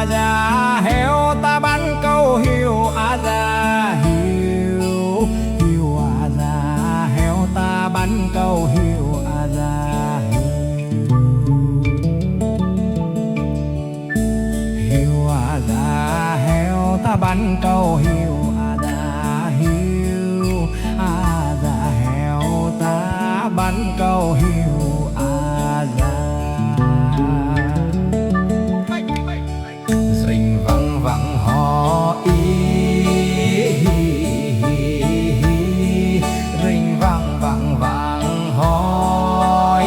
già heo ta bắn câu hiu à già hiu hiu à già heo ta bắn câu hiu à già hiu à già heo ta bắn câu hiu à già hiu à già heo ta bắn câu hiu à già. Rình văng vẳng hò rình văng vẳng vẳng hò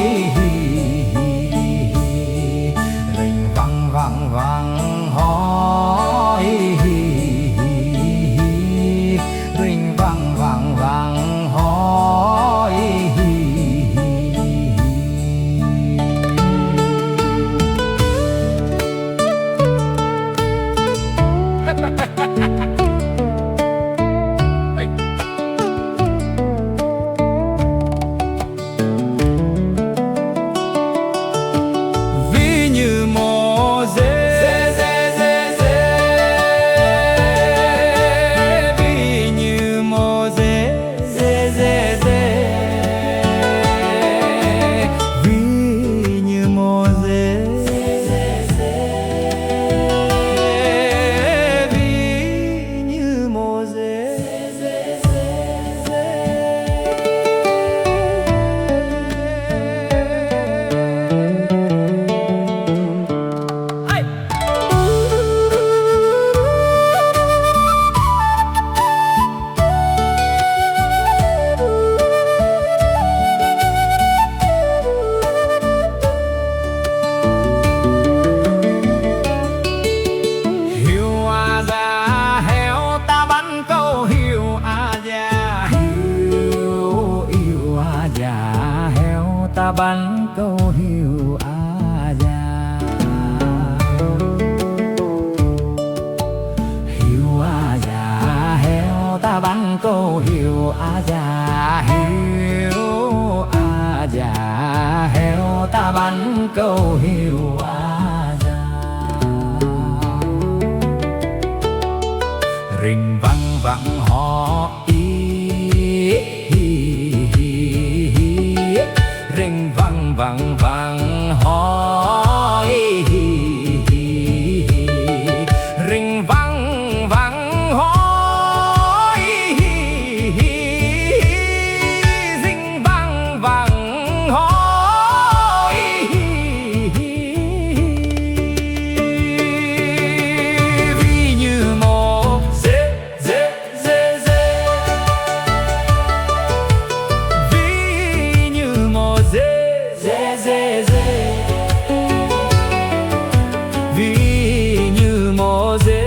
rình văng vẳng vẳng hò rình văng vẳng vẳng hò. Ví như mồ dê ví như mồ dê ví như mồ dê ví như mồ dê. Ta bắn câu hiu à già hiu à già heo ta bắn câu hiu à già hiu à già heo ta bắn câu hiu à già. Rình văng vẳng hò rình văng vẳng vẳng hò rình văng vẳng hò rình văng vẳng hò. Ví như mồ dê ví như mồ dê ví như mồ dê ví như mồ dê.